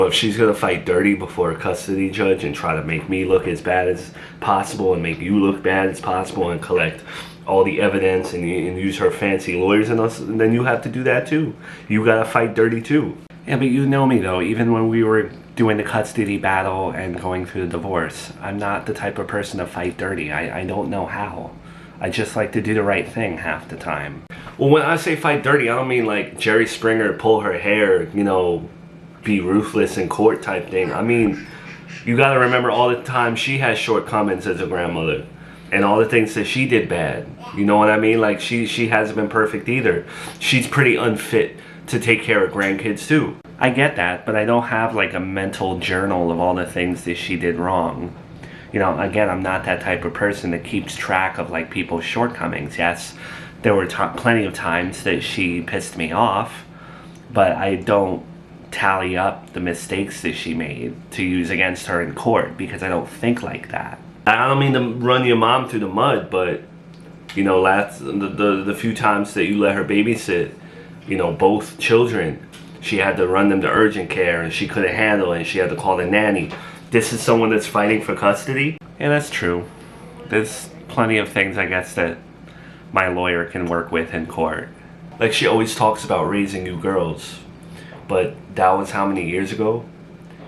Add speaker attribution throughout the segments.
Speaker 1: If she's gonna fight dirty before a custody judge and try to make me look as bad as possible and make you look bad as possible and collect all the evidence and use her fancy lawyers and us, then you have to do that too. You gotta fight dirty too. Yeah, but you know me though, even when we were doing the custody battle and going through the divorce, I'm not the type of person to fight dirty. I don't know how. I just like to do the right thing half the time. Well, when I say fight dirty, I don't mean like Jerry Springer pull her hair, you know, be ruthless in court type thing. I mean, you gotta remember all the time she has shortcomings as a grandmother and all the things that she did bad. You know what I mean? Like she hasn't been perfect either. She's pretty unfit to take care of grandkids too. I get that, but I don't have like a mental journal of all the things that she did wrong. You know, again, I'm not that type of person that keeps track of like people's shortcomings. Yes, there were plenty of times that she pissed me off, but I don't tally up the mistakes that she made to use against her in court because I don't think like that. I don't mean to run your mom through the mud, but you know, the few times that you let her babysit, you know, both children, she had to run them to urgent care and she couldn't handle it and she had to call the nanny. This is someone that's fighting for custody? Yeah, that's true. There's plenty of things, I guess, that my lawyer can work with in court. Like she always talks about raising you girls, but that was how many years ago?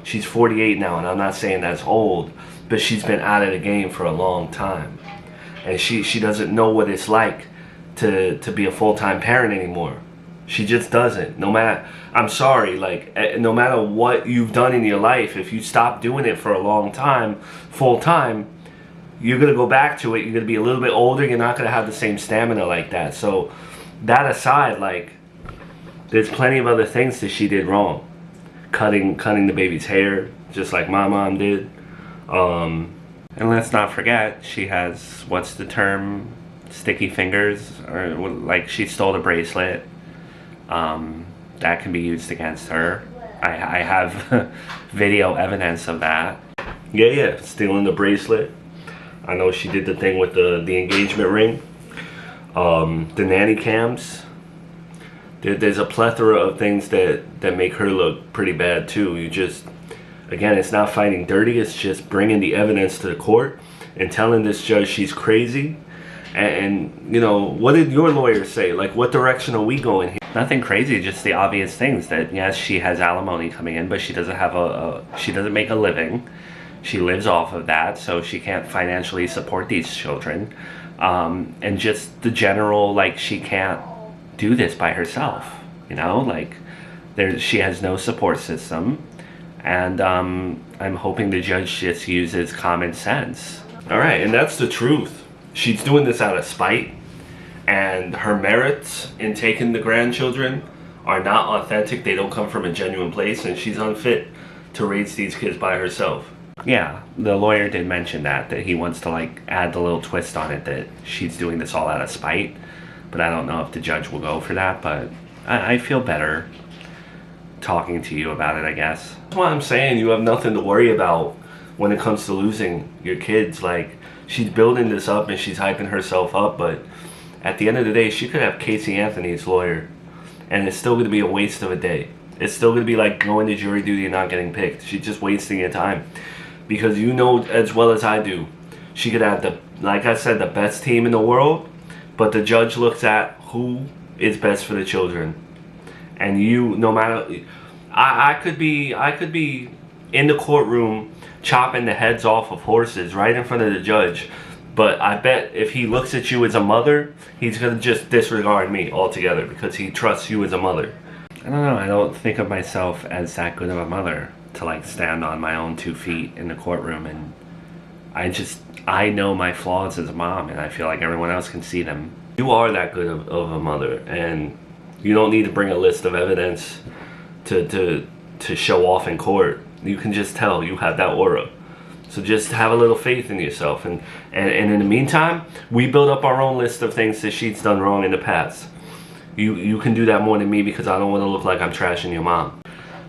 Speaker 1: She's 48 now, and I'm not saying that's old, but she's been out of the game for a long time. And she doesn't know what it's like to be a full-time parent anymore. She just doesn't. No matter, I'm sorry, like, no matter what you've done in your life, if you stop doing it for a long time, full-time, you're going to go back to it. You're going to be a little bit older. You're not going to have the same stamina like that. So that aside, like, there's plenty of other things that she did wrong. Cutting the baby's hair, just like my mom did. And let's not forget, she has, what's the term? Sticky fingers? Or like she stole the bracelet. That can be used against her. I have video evidence of that. Yeah, stealing the bracelet. I know she did the thing with the engagement ring. The nanny cams. There's a plethora of things that make her look pretty bad too. You just, again, it's not fighting dirty. It's just bringing the evidence to the court and telling this judge she's crazy. And you know, what did your lawyer say? Like, what direction are we going here? Nothing crazy, just the obvious things that, yes, she has alimony coming in, but she doesn't have she doesn't make a living. She lives off of that, so she can't financially support these children. And just the general, like, she can't do this by herself, you know, like she has no support system, and I'm hoping the judge just uses common sense. All right, and that's the truth. She's doing this out of spite, and her merits in taking the grandchildren are not authentic. They don't come from a genuine place, and she's unfit to raise these kids by herself. Yeah, the lawyer did mention that he wants to like add the little twist on it that she's doing this all out of spite. But I don't know if the judge will go for that, but I feel better talking to you about it, I guess. That's why I'm saying you have nothing to worry about when it comes to losing your kids. Like, she's building this up and she's hyping herself up, but at the end of the day, she could have Casey Anthony's lawyer, and it's still going to be a waste of a day. It's still going to be like going to jury duty and not getting picked. She's just wasting your time. Because you know as well as I do, she could have, like I said, the best team in the world, but the judge looks at who is best for the children. And you, no matter, I could be in the courtroom chopping the heads off of horses right in front of the judge, but I bet if he looks at you as a mother, he's gonna just disregard me altogether because he trusts you as a mother. I don't know, I don't think of myself as that good of a mother to like stand on my own 2 feet in the courtroom, and I know my flaws as a mom, and I feel like everyone else can see them. You are that good of a mother, and you don't need to bring a list of evidence to show off in court. You can just tell you have that aura. So just have a little faith in yourself, and in the meantime, we build up our own list of things that she's done wrong in the past. You can do that more than me because I don't want to look like I'm trashing your mom.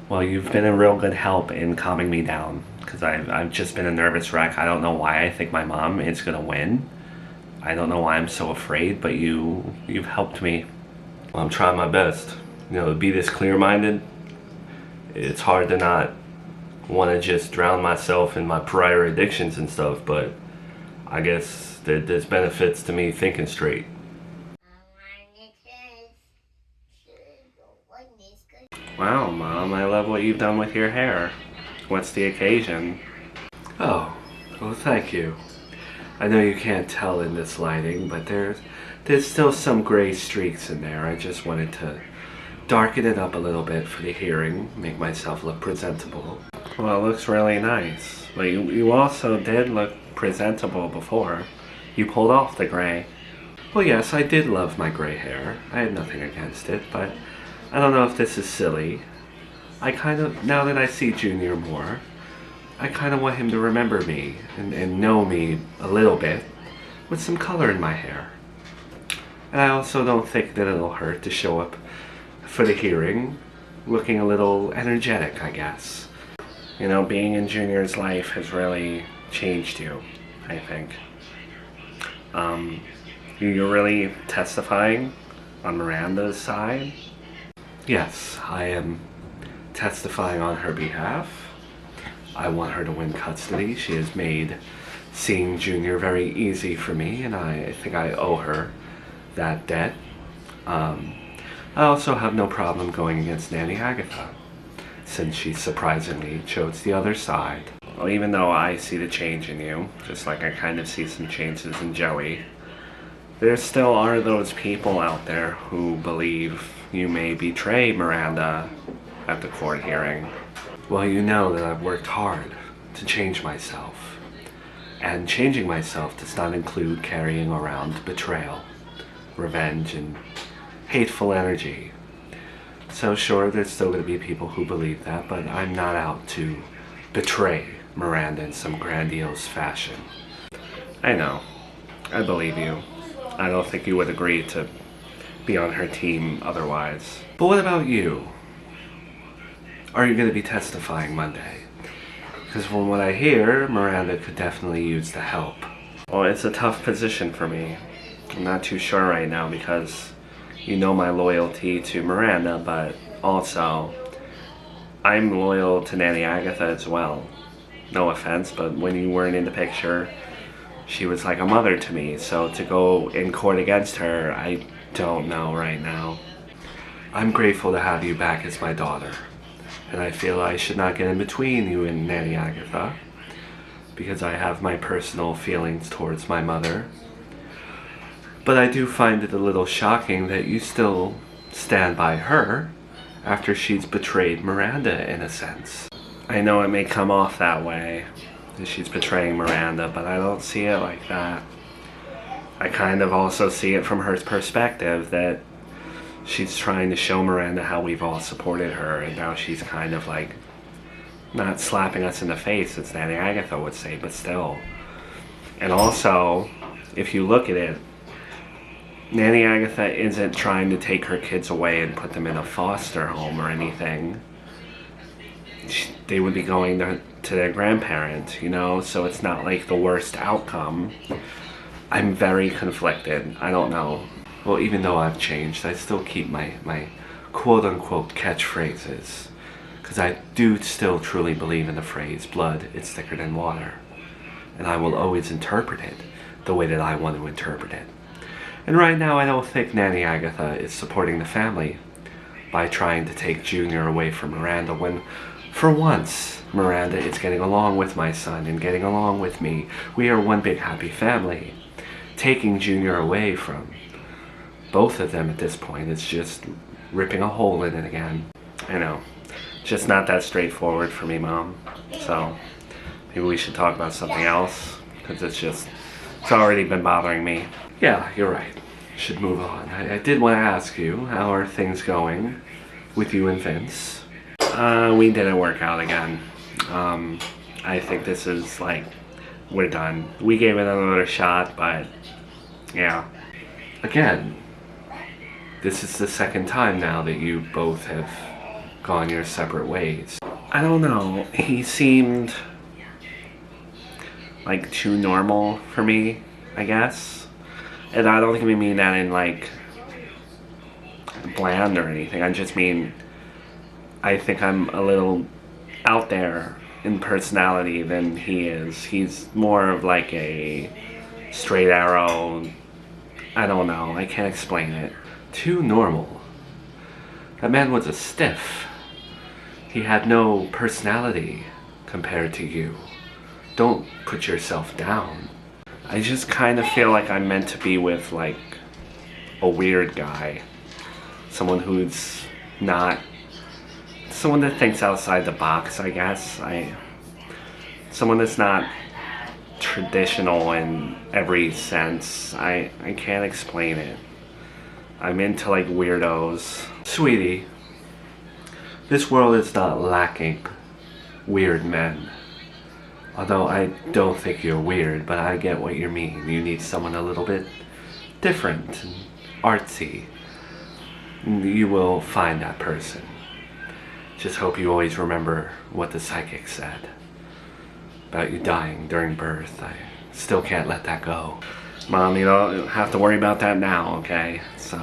Speaker 1: Well, you've been a real good help in calming me down, because I've just been a nervous wreck. I don't know why I think my mom is going to win. I don't know why I'm so afraid, but you've helped me. Well, I'm trying my best. You know, to be this clear-minded, it's hard to not want to just drown myself in my prior addictions and stuff, but I guess that there's benefits to me thinking straight. Wow, Mom, I love what you've done with your hair. What's the occasion? Oh, well, thank you. I know you can't tell in this lighting, but there's still some gray streaks in there. I just wanted to darken it up a little bit for the hearing, make myself look presentable. Well, it looks really nice. But you also did look presentable before. You pulled off the gray. Well, yes, I did love my gray hair. I had nothing against it, but I don't know if this is silly. Now that I see Junior more, I kind of want him to remember me and know me a little bit with some color in my hair. And I also don't think that it'll hurt to show up for the hearing looking a little energetic, I guess. You know, being in Junior's life has really changed you, I think. You're really testifying on Miranda's side? Yes, I am testifying on her behalf. I want her to win custody. She has made seeing Junior very easy for me, and I think I owe her that debt. I also have no problem going against Nanny Agatha, since she surprisingly chose the other side. Well, even though I see the change in you, just like I kind of see some changes in Joey, there still are those people out there who believe you may betray Miranda at the court hearing. Well, you know that I've worked hard to change myself. And changing myself does not include carrying around betrayal, revenge, and hateful energy. So sure, there's still going to be people who believe that, but I'm not out to betray Miranda in some grandiose fashion. I know. I believe you. I don't think you would agree to be on her team otherwise. But what about you? Are you going to be testifying Monday? Because from what I hear, Miranda could definitely use the help. Well, it's a tough position for me. I'm not too sure right now because you know my loyalty to Miranda, but also I'm loyal to Nanny Agatha as well. No offense, but when you weren't in the picture, she was like a mother to me. So to go in court against her, I don't know right now. I'm grateful to have you back as my daughter. And I feel I should not get in between you and Nanny Agatha, because I have my personal feelings towards my mother. But I do find it a little shocking that you still stand by her after she's betrayed Miranda in a sense. I know it may come off that way, that she's betraying Miranda, but I don't see it like that. I kind of also see it from her perspective that she's trying to show Miranda how we've all supported her, and now she's kind of like not slapping us in the face, as Nanny Agatha would say, but still. And also, if you look at it, Nanny Agatha isn't trying to take her kids away and put them in a foster home or anything. They would be going to their grandparent, you know, so it's not like the worst outcome. I'm very conflicted. I don't know. Well, even though I've changed, I still keep my quote-unquote catchphrases. Because I do still truly believe in the phrase, blood is thicker than water. And I will always interpret it the way that I want to interpret it. And right now, I don't think Nanny Agatha is supporting the family by trying to take Junior away from Miranda when, for once, Miranda is getting along with my son and getting along with me. We are one big happy family. Taking Junior away from both of them at this point is just ripping a hole in it again. I know. Just not that straightforward for me, Mom. So maybe we should talk about something else, because it's already been bothering me. Yeah, you're right. Should move on. I did want to ask you, how are things going with you and Vince? We didn't work out again. I think this is like, we're done. We gave it another shot, but yeah. Again, this is the second time now that you both have gone your separate ways. I don't know. He seemed like too normal for me, I guess. And I don't think we mean that in like bland or anything. I just mean I think I'm a little out there in personality than he is. He's more of like a straight arrow. I don't know. I can't explain it. Too normal. That man was a stiff. He had no personality compared to you. Don't put yourself down. I just kind of feel like I'm meant to be with like a weird guy. Someone who's not... someone that thinks outside the box, I guess. Someone that's not traditional in every sense. I can't explain it. I'm into like weirdos. Sweetie, this world is not lacking weird men. Although I don't think you're weird, but I get what you mean. You need someone a little bit different and artsy. You will find that person. Just hope you always remember what the psychic said about you dying during birth. I still can't let that go. Mom, you don't have to worry about that now, okay? So,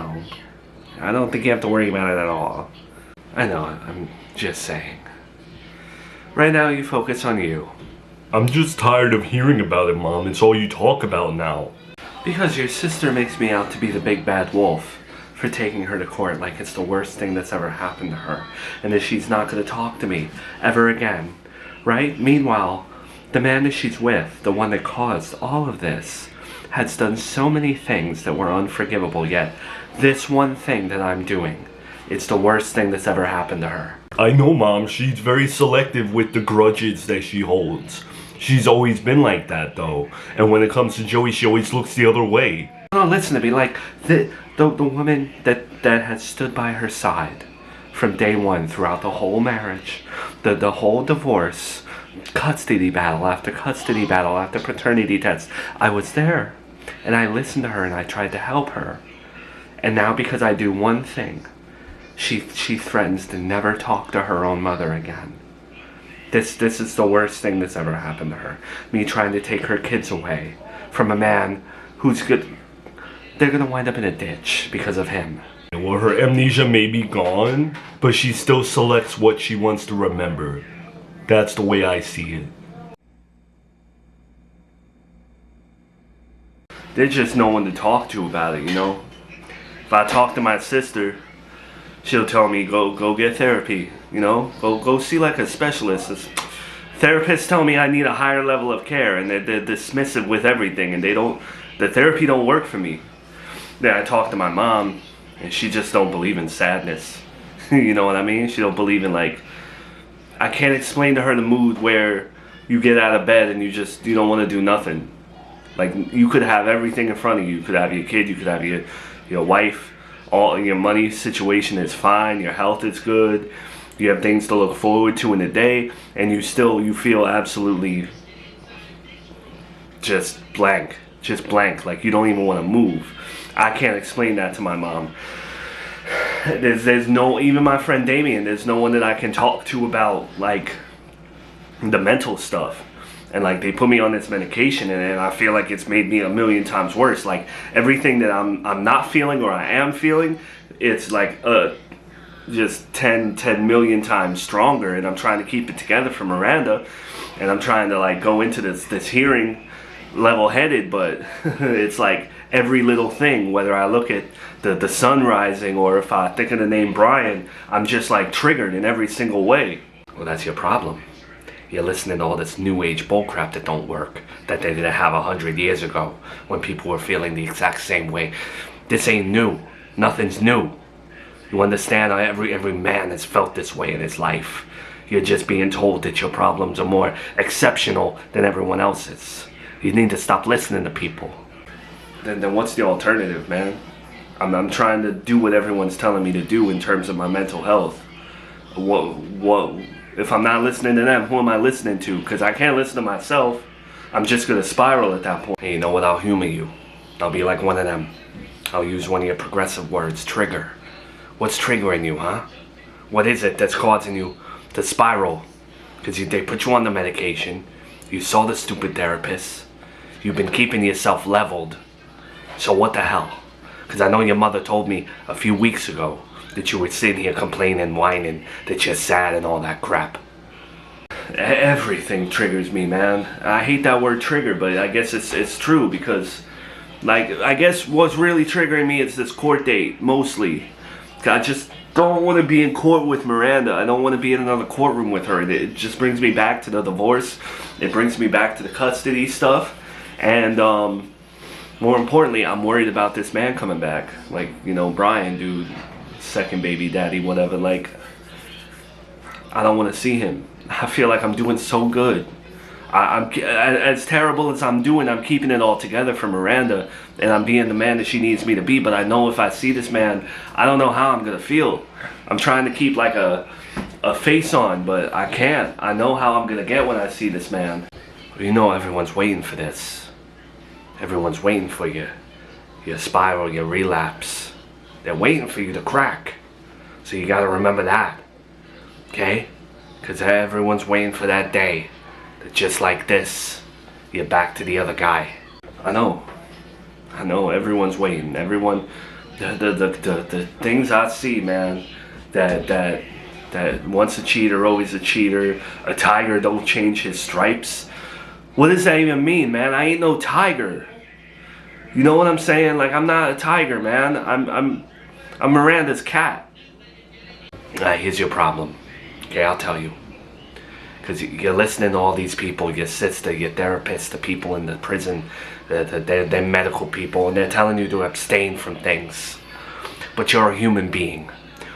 Speaker 1: I don't think you have to worry about it at all. I know, I'm just saying. Right now, you focus on you.
Speaker 2: I'm just tired of hearing about it, Mom. It's all you talk about now.
Speaker 1: Because your sister makes me out to be the big bad wolf for taking her to court like it's the worst thing that's ever happened to her. And that she's not going to talk to me ever again. Right? Meanwhile, the man that she's with, the one that caused all of this, has done so many things that were unforgivable, yet this one thing that I'm doing, it's the worst thing that's ever happened to her.
Speaker 2: I know, Mom. She's very selective with the grudges that she holds. She's always been like that, though. And when it comes to Joey, she always looks the other way.
Speaker 1: No, listen to me. Like, the woman that has stood by her side from day one throughout the whole marriage, the whole divorce, custody battle after paternity test. I was there. And I listened to her and I tried to help her. And now because I do one thing, she threatens to never talk to her own mother again. This is the worst thing that's ever happened to her. Me trying to take her kids away from a man who's good. They're gonna wind up in a ditch because of him.
Speaker 2: Well, her amnesia may be gone, but she still selects what she wants to remember. That's the way I see it.
Speaker 1: There's just no one to talk to about it, you know? If I talk to my sister, she'll tell me, go get therapy, you know? Go see like a specialist. Therapists tell me I need a higher level of care, and they're dismissive with everything, and the therapy don't work for me. Then I talk to my mom, and she just don't believe in sadness. You know what I mean? She don't believe in like, I can't explain to her the mood where you get out of bed and you don't want to do nothing. Like, you could have everything in front of you. You could have your kid, you could have your wife, all your money situation is fine, your health is good, you have things to look forward to in the day, and you feel absolutely just blank, like you don't even want to move. I can't explain that to my mom. There's no, even my friend Damien, there's no one that I can talk to about like the mental stuff. And like they put me on this medication, and I feel like it's made me a million times worse. Like everything that I'm not feeling or I am feeling, it's like just 10 million times stronger. And I'm trying to keep it together for Miranda, and I'm trying to like go into this hearing level-headed, but it's like every little thing, whether I look at the sun rising or if I think of the name Brian, I'm just like triggered in every single way. Well, that's your problem. You're listening to all this new age bullcrap that don't work, that they didn't have 100 years ago when people were feeling the exact same way. This ain't new. Nothing's new. You understand? Every man has felt this way in his life. You're just being told that your problems are more exceptional than everyone else's. You need to stop listening to people. Then what's the alternative, man? I'm trying to do what everyone's telling me to do in terms of my mental health. What? If I'm not listening to them, who am I listening to? Because I can't listen to myself. I'm just going to spiral at that point. And you know what? I'll humor you. I'll be like one of them. I'll use one of your progressive words, trigger. What's triggering you, huh? What is it that's causing you to spiral? Because they put you on the medication. You saw the stupid therapist. You've been keeping yourself leveled. So what the hell? Because I know your mother told me a few weeks ago that you were sitting here complaining, whining, that you're sad and all that crap. Everything triggers me, man. I hate that word trigger, but I guess it's true because, like, I guess what's really triggering me is this court date, mostly. I just don't want to be in court with Miranda. I don't want to be in another courtroom with her. It just brings me back to the divorce. It brings me back to the custody stuff. And, more importantly, I'm worried about this man coming back. Like, you know, Brian, dude, second baby daddy, whatever. Like, I don't want to see him. I feel like I'm doing so good. I'm as terrible as I'm doing. I'm keeping it all together for Miranda, and I'm being the man that she needs me to be. But I know if I see this man, I don't know how I'm gonna feel. I'm trying to keep like a face on, but I can't. I know how I'm gonna get when I see this man. You know, everyone's waiting for this. Everyone's waiting for you. Your spiral, your relapse. They're waiting for you to crack. So you gotta remember that. Okay? Because everyone's waiting for that day. That just like this, you're back to the other guy. I know. Everyone's waiting. Everyone, the things I see, man, that once a cheater, always a cheater. A tiger don't change his stripes. What does that even mean, man? I ain't no tiger. You know what I'm saying? Like, I'm not a tiger, man. I'm Miranda's cat. Here's your problem. Okay, I'll tell you. Because you're listening to all these people, your sister, your therapist, the people in the prison, they're medical people, and they're telling you to abstain from things. But you're a human being.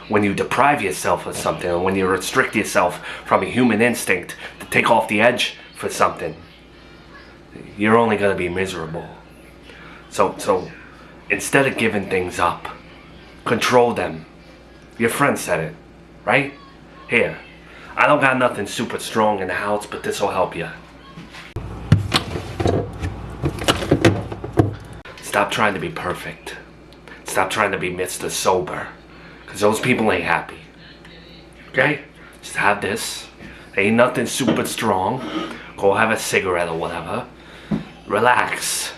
Speaker 1: When you deprive yourself of something, or when you restrict yourself from a human instinct to take off the edge for something, you're only going to be miserable. So instead of giving things up, control them. Your friend said it, right? Here. I don't got nothing super strong in the house, but this'll help you. Stop trying to be perfect. Stop trying to be Mr. Sober. Because those people ain't happy. Okay? Just have this. Ain't nothing super strong. Go have a cigarette or whatever. Relax.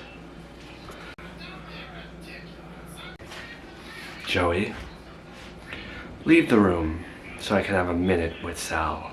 Speaker 1: Joey, leave the room so I can have a minute with Sal.